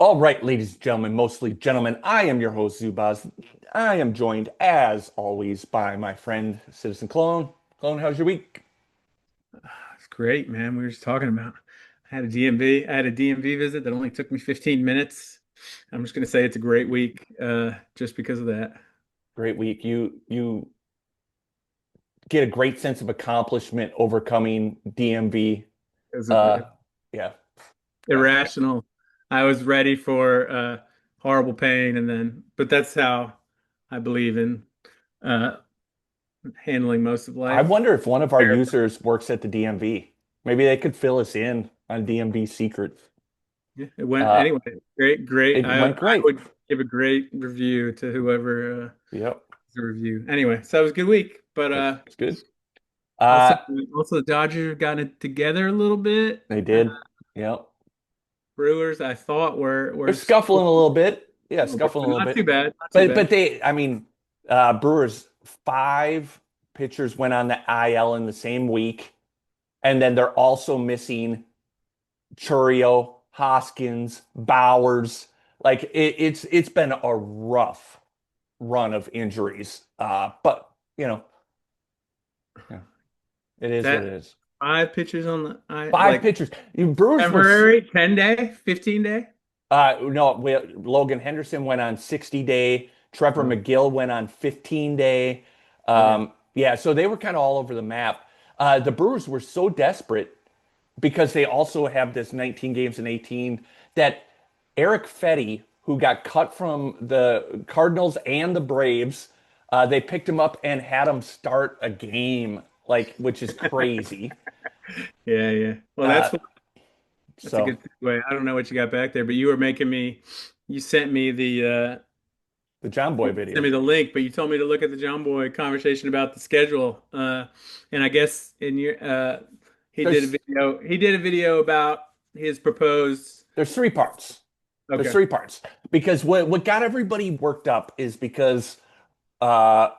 All right, ladies and gentlemen, mostly gentlemen, I am your host, Zubaz. I am joined, as always, by my friend, Citizen Clone. Clone, how's your week? It's great, man. We were just talking about I had a DMV. I had a DMV visit that only took me 15 minutes. I'm just gonna say it's a great week, just because of that. Great week. You get a great sense of accomplishment overcoming DMV. It was Uh, yeah, yeah, irrational. I was ready for horrible pain, but that's how I believe in uh, handling most of I life. wonder if one of our users works at the DMV. Maybe they could fill us in on DMV secrets. Yeah, it went Uh, anyway. Great, great. it I went great. would give a great review to whoever Yep, the review. Anyway, so it was a good week, but it's good. also, Uh, also the Dodgers have gotten it together a little bit. they did. Yep. Brewers, I thought They're were scuffling a little bit. Yeah, but scuffling a little not too bit. bad, not too But bad. they, I mean, Brewers five pitchers went on the IL in the same week, and then they're also missing Churio, Hoskins, Bowers. Like it's been a rough run of injuries. But yeah, it is what it That is. five pitchers on the I Five like pitchers. You Brewers were temporary 10 day, 15 day. No, Logan Henderson went on 60 day. Trevor Oh, McGill went on 15-day. yeah. Yeah, so they were kind of all over the map. The Brewers were so desperate because they also have this 19 games in 18 that Eric Fetty, who got cut from the Cardinals and the Braves, they picked him up and had him start a game, like which is crazy. Yeah, yeah. Well, Uh, that's a so good way. I don't know what you got back there, but you were making me. You sent me the John Boy sent video. me the link, but you told me to look at the John Boy conversation about the schedule. And I guess in your he did a There's video. He did a video about his proposed. there's three parts. There's Okay. three parts because what got everybody worked up is because uh,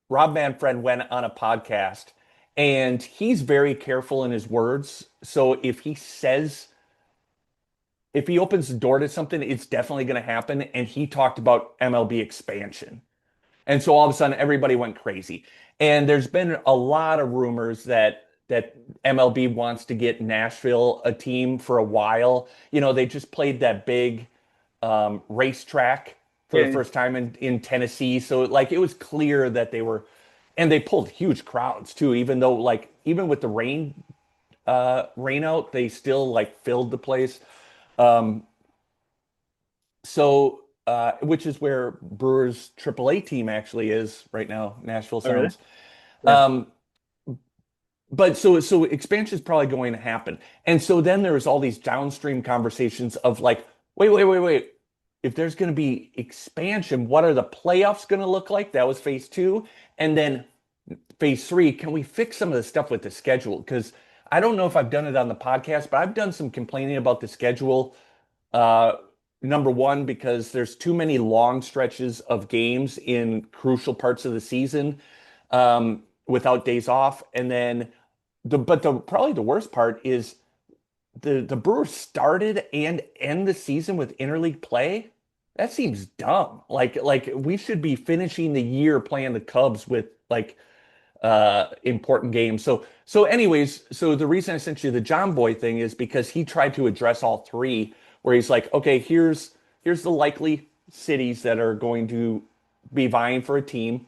Rob Manfred went on a podcast and he's very careful in his words. So if he opens the door to something, it's definitely going to happen. And he talked about MLB expansion, and so all of a sudden everybody went crazy. And there's been a lot of rumors that MLB wants to get Nashville a team for a while. They just played that big racetrack for the Yeah. first time in Tennessee. So like it was clear that and they pulled huge crowds too, even though like even with the rain out, they still like filled the place. Um, which is where Brewers AAA team actually is right now, Nashville Oh, really? Sounds. Yeah. Um, but so expansion is probably going to happen. And so then there's all these downstream conversations of like, wait. If there's going to be expansion, what are the playoffs going to look like? That was phase two. And then phase three, can we fix some of the stuff with the schedule? Because I don't know if I've done it on the podcast, but I've done some complaining about the schedule. Uh, Number one, because there's too many long stretches of games in crucial parts of the season without days off. And then but the probably the worst part is the Brewers started and end the season with interleague play. That seems dumb. Like we should be finishing the year playing the Cubs with like important games. So anyways, so the reason I sent you the John Boy thing is because he tried to address all three, where he's like, okay, here's the likely cities that are going to be vying for a team.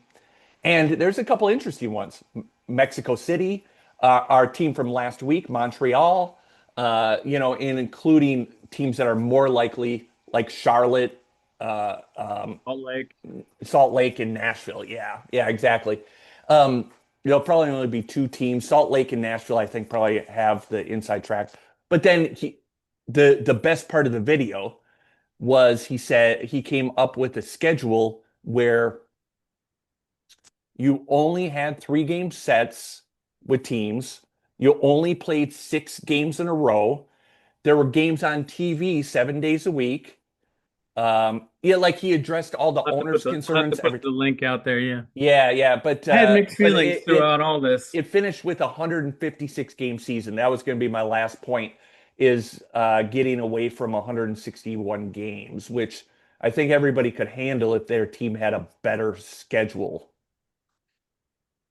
And there's a couple interesting ones. Mexico City, our team from last week, Montreal, and including teams that are more likely, like Charlotte, Salt Lake. Salt Lake, and Nashville. Yeah, exactly. There'll probably only be two teams. Salt Lake and Nashville, I think, probably have the inside track. But then the best part of the video was he said he came up with a schedule where you only had 3 game sets with teams. You only played 6 games in a row. There were games on TV 7 days a week. Yeah, like he addressed all the owners' I'll have to concerns. put the link out there. Yeah. Yeah, but I had mixed but feelings throughout all this. it finished with a 156 game season. That was going to be my last point. is getting away from 161 games, which I think everybody could handle if their team had a better schedule.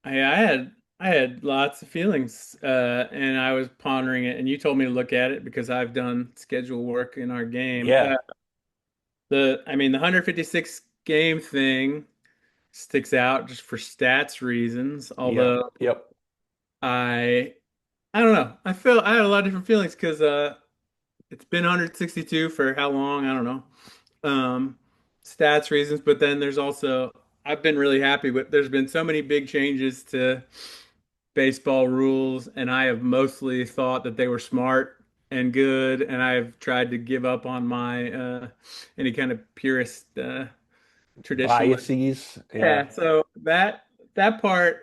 I had lots of feelings, and I was pondering it, and you told me to look at it because I've done schedule work in our game. Yeah, The 156 game thing sticks out just for stats reasons. yeah, Although yep. I, I don't know. I had a lot of different feelings because it's been 162 for how long? I don't know. Stats reasons, but then there's also I've been really happy with. There's been so many big changes to baseball rules, and I have mostly thought that they were smart and good, and I've tried to give up on my any kind of purist traditionalist. Biases, yeah. Yeah, so that part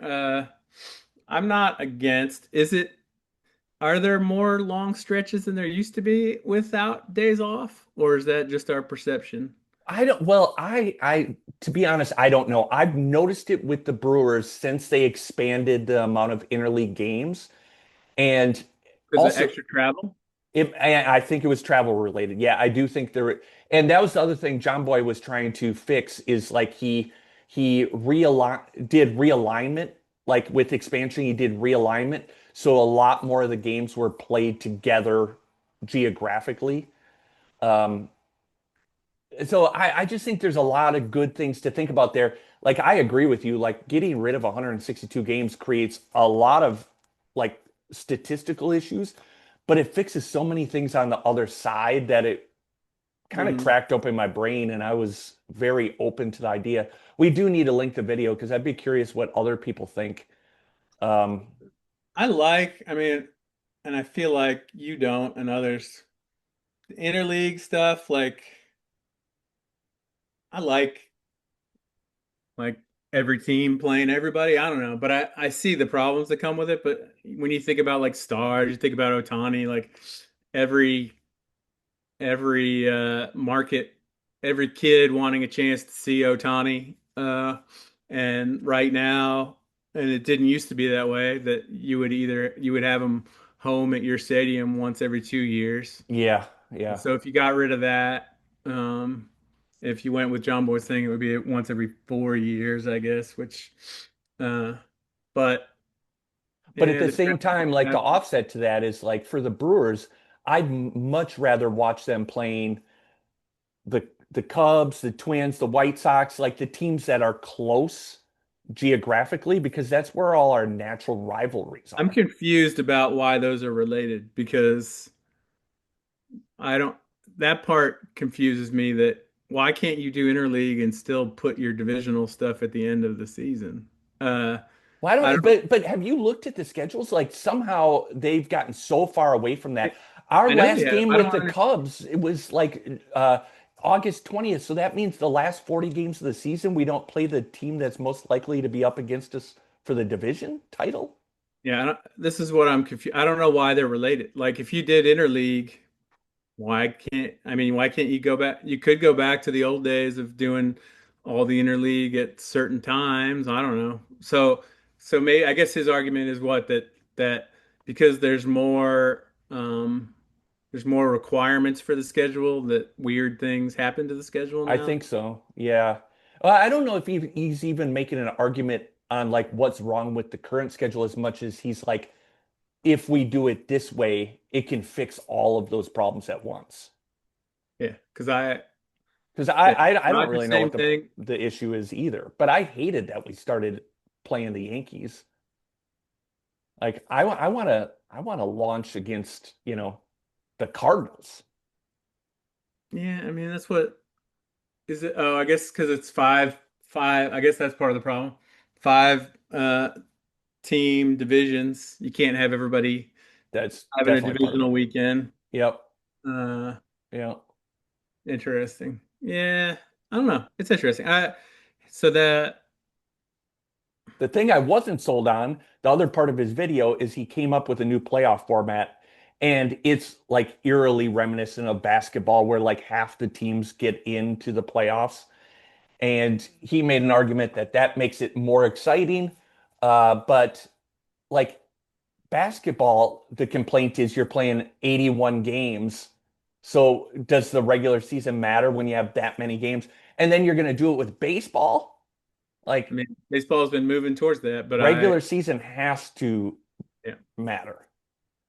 I'm not against. Are there more long stretches than there used to be without days off, or is that just our perception? I don't, well, to be honest, I don't know. I've noticed it with the Brewers since they expanded the amount of interleague games. And Because of also, extra travel? I think it was travel related. Yeah, I do think there, and that was the other thing John Boy was trying to fix is like did realignment, like with expansion, he did realignment. So a lot more of the games were played together geographically. Um, so I just think there's a lot of good things to think about there. Like I agree with you, like getting rid of 162 games creates a lot of like statistical issues, but it fixes so many things on the other side that it kind of Mhm. cracked open my brain and I was very open to the idea. We do need to link the video because I'd be curious what other people think. Um, And I feel like you don't and others. The interleague stuff, like I like every team playing everybody. I don't know, but I see the problems that come with it. But when you think about like stars, you think about Otani, like every every market, every kid wanting a chance to see Otani. And right now, and it didn't used to be that way, that you would have him home at your stadium once every 2 years. yeah, And yeah. so if you got rid of that, if you went with John Boy's thing, it would be once every 4 years, I guess, uh, but But at yeah, the the same time, like the offset to that is like for the Brewers, I'd much rather watch them playing the Cubs, the Twins, the White Sox, like the teams that are close geographically, because that's where all our natural rivalries I'm are. confused about why those are related because I don't, that part confuses me that why can't you do interleague and still put your divisional stuff at the end of the season? Uh, Well, I I don't, don't, but have you looked at the schedules? Like somehow they've gotten so far away from that. Our I know they last have. game I with don't the understand. Cubs, it was like August 20th. So that means the last 40 games of the season, we don't play the team that's most likely to be up against us for the division title. Yeah, this is what I'm confused. I don't know why they're related. Like if you did interleague, why can't you go back? You could go back to the old days of doing all the interleague at certain times. I don't know. So maybe I guess his argument is what that because there's more requirements for the schedule that weird things happen to the schedule I now. think so. Yeah. Well, I don't know if he's even making an argument on like what's wrong with the current schedule as much as he's like, if we do it this way, it can fix all of those problems at once. Yeah, because I Because yeah, I don't not the really know same what thing. the issue is either. But I hated that we started playing the Yankees. Like I want to launch against, the Cardinals. Yeah, I mean that's what is it? Oh, I guess because it's five. I guess that's part of the problem. Five team divisions. You can't have everybody That's having a definitely part of divisional it. weekend. Yep. Uh, Yeah. Interesting. Yeah, I don't know. It's interesting. So that The thing I wasn't sold on, the other part of his video is he came up with a new playoff format and it's like eerily reminiscent of basketball where like half the teams get into the playoffs. And he made an argument that that makes it more exciting. But like basketball, the complaint is you're playing 81 games. So does the regular season matter when you have that many games? And then you're going to do it with baseball? I Like mean, baseball's been moving towards that, but regular season has to yeah, matter.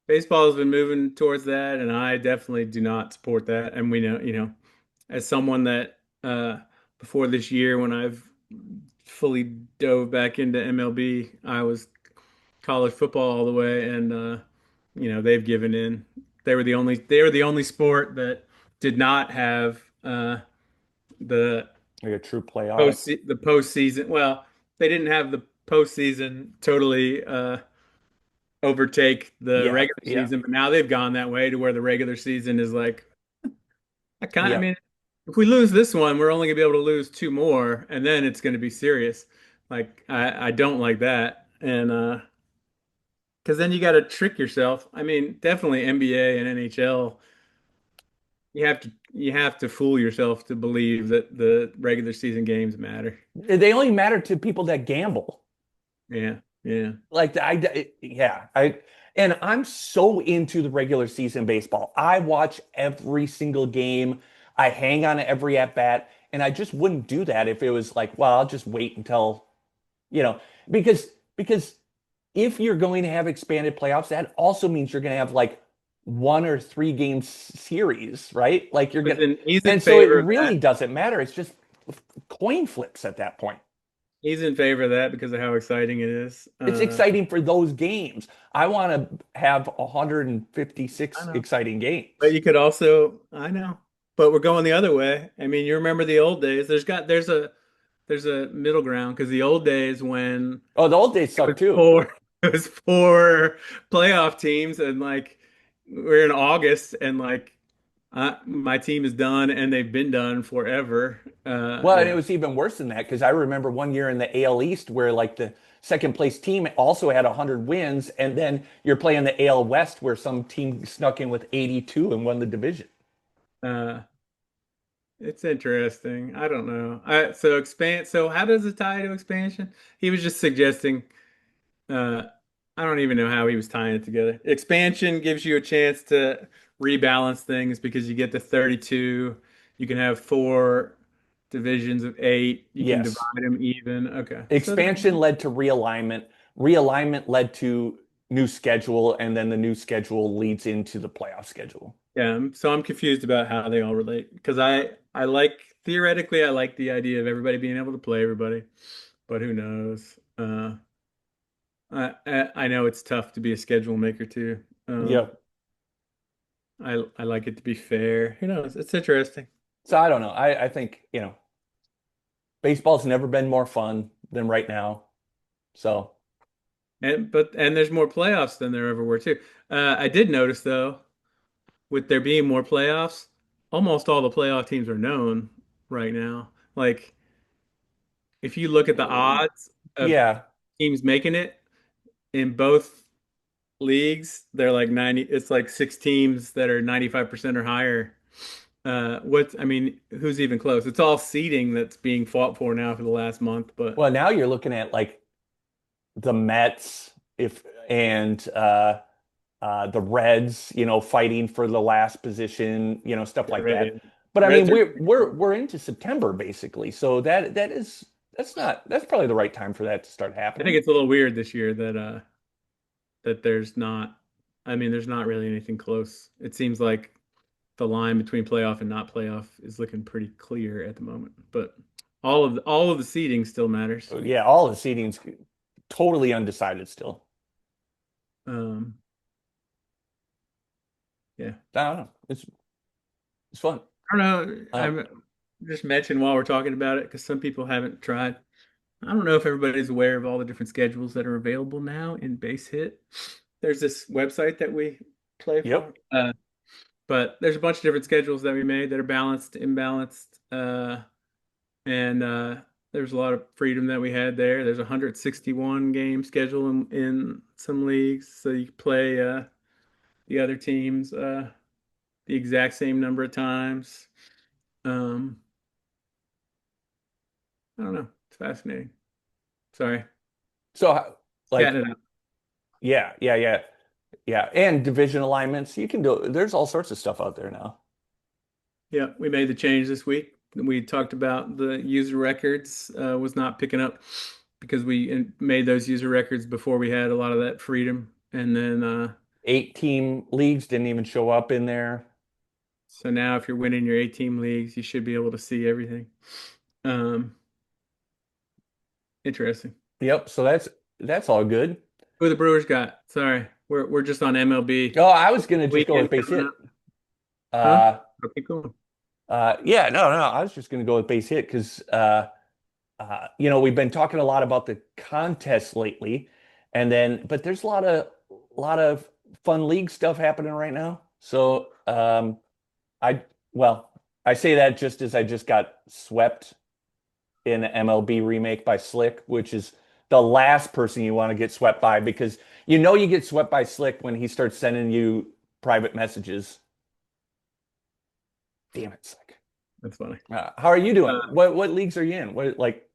baseball has been moving towards that, and I definitely do not support that. And we know, as someone that before this year, when I've fully dove back into MLB, I was college football all the way, and they've given in. They were the only sport that did not have the Like a true playoff. the postseason. Well, they didn't have the postseason totally overtake the Yeah, regular yeah, season, but now they've gone that way to where the regular season is like I yeah. mean, if we lose this one, we're only gonna be able to lose two more, and then it's gonna be serious. Like I don't like that, and because then you got to trick yourself. I mean, definitely NBA and NHL. You have to fool yourself to believe that the regular season games matter. They only matter to people that gamble. Yeah, yeah. Like yeah, and I'm so into the regular season baseball. I watch every single game. I hang on to every at bat, and I just wouldn't do that if it was like, well, I'll just wait until, you know, because if you're going to have expanded playoffs, that also means you're going to have like one or three game series, right? Like you're But gonna, then he's in and so it favor of really that. doesn't matter. It's just coin flips at that point. He's in favor of that because of how exciting it is. It's exciting for those games. I want to have I 156 know. exciting But games. you could also, I know, but we're going the other way. I mean, you remember the old days. There's a middle ground because the old days when Oh, the old days it was suck too. four it was four playoff teams and like we're in August and like my team is done and they've been done forever. Well, and it Yeah. was even worse than that because I remember one year in the AL East where like the second place team also had 100 wins, and then you're playing the AL West where some team snuck in with 82 and won the division. Uh, it's interesting. I don't know. So how does it tie to expansion? He was just suggesting Uh, I don't even know how he was tying it together. Expansion gives you a chance to rebalance things because you get to 32. You can have four divisions of eight. You can Yes. divide them even. Okay. So Expansion led to realignment. Realignment led to new schedule, and then the new schedule leads into the playoff schedule. so I'm confused about how they all relate because I like theoretically I like the idea of everybody being able to play everybody, but who knows? I know it's tough to be a schedule maker too. Yep. I like it to be fair. Who knows? It's interesting. So I don't know. I think, baseball's never been more fun than right now. So, And there's more playoffs than there ever were too. I did notice though, with there being more playoffs, almost all the playoff teams are known right now. Like if you look at the odds of yeah. teams making it in both leagues, they're like 90, it's like six teams that are 95% or higher. I mean, who's even close? It's all seeding that's being fought for now for the last month, but Well, now you're looking at like the Mets if and the Reds, fighting for the last position, stuff the like that. But I mean, Reds are we're into September basically, so that's probably the right time for that to start I think happening. it's a little weird this year that there's not really anything close. It seems like the line between playoff and not playoff is looking pretty clear at the moment. But all of the seeding still matters. So, yeah, all the seeding's totally undecided still. Um, yeah. I don't know. It's fun. I don't know. Um, I'm just mentioned while we're talking about it because some people haven't tried. I don't know if everybody's aware of all the different schedules that are available now in base hit. There's this website that we play for. yep. But there's a bunch of different schedules that we made that are balanced, imbalanced, and there's a lot of freedom that we had there. There's a 161 game schedule in some leagues, so you can play the other teams the exact same number of times. Um, I don't know. It's fascinating. Sorry, So chatting like it up. Yeah, yeah, yeah, yeah. And division alignments. You can do, there's all sorts of stuff out there now. Yeah, we made the change this week. We talked about the user records was not picking up because we made those user records before we had a lot of that freedom. And then 8 team leagues didn't even show up in there. so now if you're winning your 8 team leagues, you should be able to see everything. Um, Interesting. Yep. So that's all good. Who the Brewers got? Sorry, we're just on MLB Oh, I was gonna just go with weekend base coming hit. up. Huh? Uh, Okay, cool. yeah, no, I was just gonna go with base hit because we've been talking a lot about the contests lately, and then but there's a lot of fun league stuff happening right now. So I well, I say that just as I just got swept in MLB remake by Slick, which is the last person you want to get swept by because you get swept by Slick when he starts sending you private messages. Damn it, Slick. That's funny. How are you doing? Uh, What leagues are you in? What like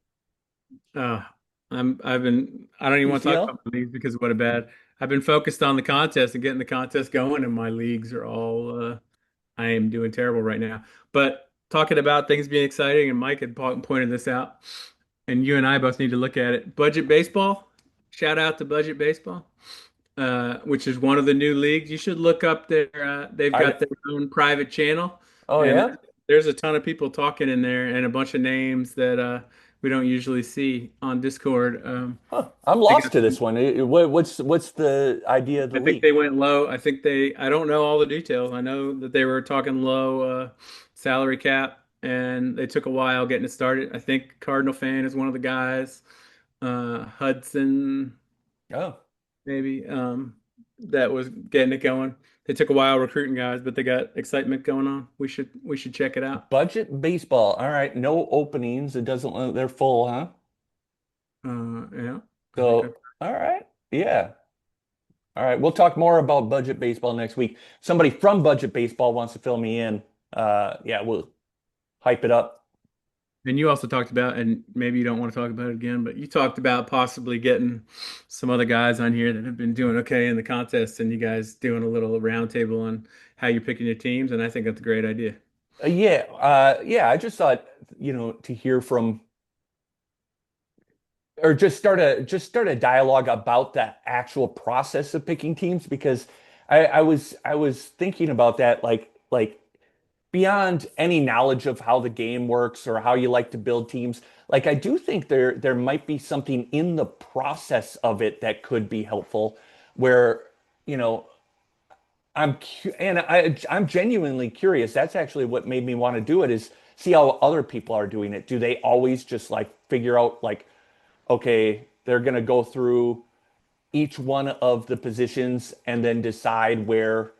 uh, I don't even want to talk UCL? about my leagues because what a bad. I've been focused on the contest and getting the contest going, and my leagues are all. I am doing terrible right now. But talking about things being exciting, and Mike had pointed this out, and you and I both need to look at it. Budget baseball. Shout out to Budget Baseball, which is one of the new leagues. You should look up their. They've I got their own private channel, Oh and yeah? there's a ton of people talking in there, and a bunch of names that we don't usually see on Discord. Huh. I'm They lost got to this one. What's the idea of the I think league? they went low. I don't know all the details. I know that they were talking low salary cap and they took a while getting it started. I think Cardinal fan is one of the guys. Hudson, Oh, maybe, that was getting it going. They took a while recruiting guys, but they got excitement going on. We should check it out. budget baseball. All right, no openings. It doesn't look they're full, huh? Yeah, I think So, all right. Yeah. All right. We'll talk more about budget baseball next week. Somebody from budget baseball wants to fill me in. Yeah, we'll hype it up. And you also talked about, and maybe you don't want to talk about it again, but you talked about possibly getting some other guys on here that have been doing okay in the contest, and you guys doing a little roundtable on how you're picking your teams, and I think that's a great idea. Yeah. I just thought, to hear from or just start a dialogue about the actual process of picking teams because I was thinking about that like beyond any knowledge of how the game works or how you like to build teams. Like I do think there might be something in the process of it that could be helpful where you know I'm genuinely curious. That's actually what made me want to do it is see how other people are doing it. Do they always just like figure out like okay, they're going to go through each one of the positions and then decide where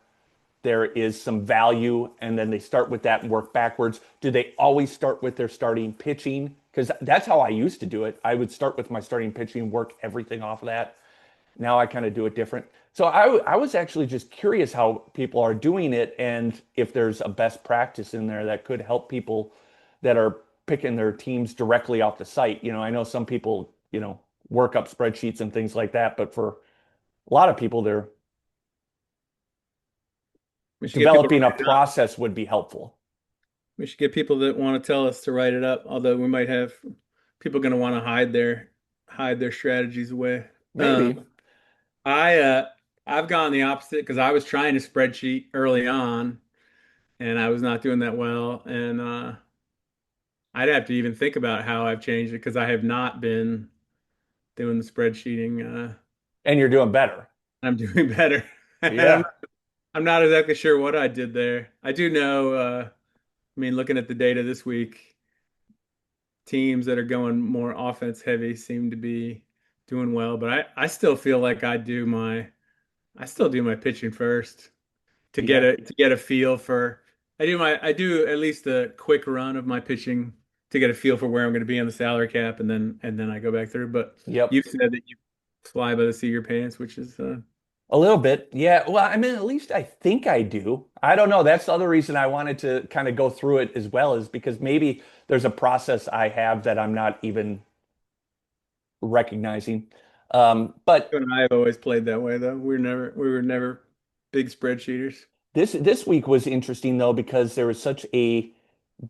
there is some value and then they start with that and work backwards. Do they always start with their starting pitching? Because that's how I used to do it. I would start with my starting pitching, work everything off of that. Now I kind of do it different. So I was actually just curious how people are doing it and if there's a best practice in there that could help people that are picking their teams directly off the site. I know some people, work up spreadsheets and things like that, but for a lot of people, they're We should get people to developing a write it up. process would be helpful. We should get people that want to tell us to write it up, although we might have people going to want to hide their strategies away. Maybe. Um, I I've gone the opposite because I was trying to spreadsheet early on and I was not doing that well. And I'd have to even think about how I've changed it because I have not been doing the spreadsheeting. And you're doing better. I'm doing better. And Yeah. I'm not exactly sure what I did there. I do know, I mean, looking at the data this week, teams that are going more offense heavy seem to be doing well, but I still feel like I still do my pitching first to get Yeah. a feel for I do at least a quick run of my pitching to get a feel for where I'm going to be on the salary cap and then I go back through. But Yep. you've said that you fly by the seat of your pants, which is A little bit. Yeah. Well, I mean, at least I think I do. I don't know. That's the other reason I wanted to kind of go through it as well, is because maybe there's a process I have that I'm not even recognizing. But You and I have always played that way, though. We were never big spreadsheeters. this week was interesting though because there was such a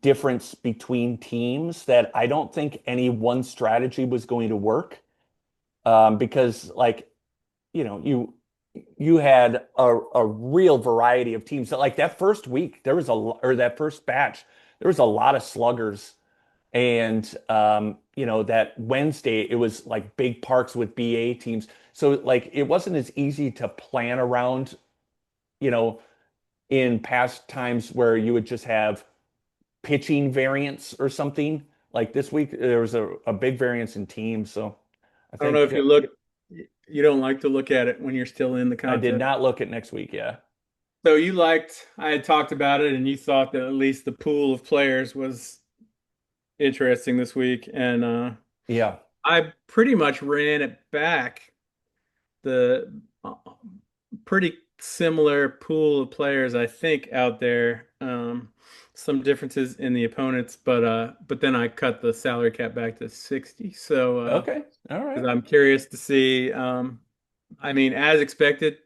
difference between teams that I don't think any one strategy was going to work. Because like you had a real variety of teams. Like that first week, there was or that first batch, there was a lot of sluggers. And that Wednesday it was like big parks with BA teams. So like it wasn't as easy to plan around, you know, in past times where you would just have pitching variance or something. Like this week, there was a big variance in teams. So I I don't know think if you look, you don't like to look at it when you're still in the I did contest. not look at next week. Yeah. So you liked, I had talked about it, and you thought that at least the pool of players was interesting this week. And Yeah. I pretty much ran it back. The pretty similar pool of players, I think, out there. Some differences in the opponents, but then I cut the salary cap back to 60. So Okay. All 'cause right. I'm curious to see. I mean, as expected,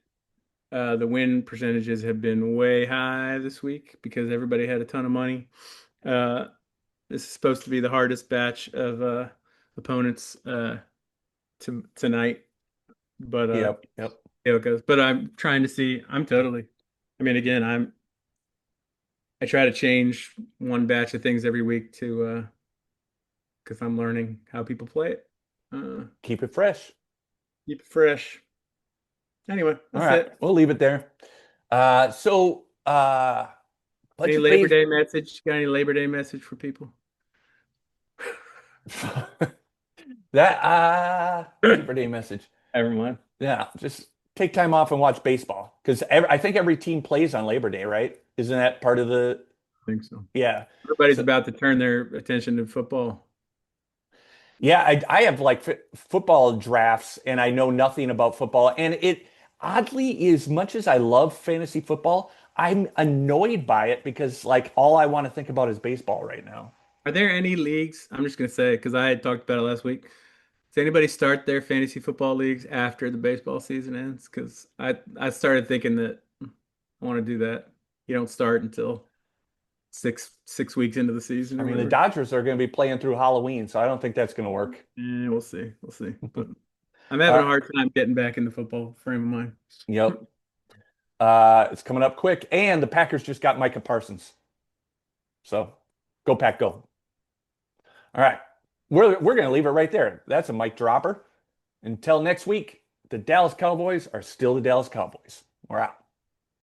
the win percentages have been way high this week because everybody had a ton of money. Uh, this is supposed to be the hardest batch of opponents tonight, but Yep. Yep. see how it goes. But I'm trying to see. I'm totally. I mean, again, I try to change one batch of things every week to because I'm learning how people play it. Uh, Keep it fresh. keep it fresh. Anyway, All that's right. it. We'll leave it there. So bunch Any of Labor base Day message? Got any Labor Day message for people? that Labor Day message. Everyone. Yeah, just take time off and watch baseball because I think every team plays on Labor Day, right? Isn't that part of the I think so. yeah. Everybody's So about to turn their attention to football. yeah, I have like f football drafts and I know nothing about football. And it oddly, as much as I love fantasy football, I'm annoyed by it because like all I want to think about is baseball right now. Are there any leagues? I'm just gonna say because I had talked about it last week. Does anybody start their fantasy football leagues after the baseball season ends? Because I started thinking that I want to do that. You don't start until six weeks into the season I or mean, the whatever. Dodgers are going to be playing through Halloween, so I don't think that's going to work. We'll see. We'll see. But I'm having a Uh, hard time getting back in the football frame of mind. yep. It's coming up quick, and the Packers just got Micah Parsons. So go Pack, go. All right. We're going to leave it right there. That's a mic dropper. Until next week, the Dallas Cowboys are still the Dallas Cowboys. We're out.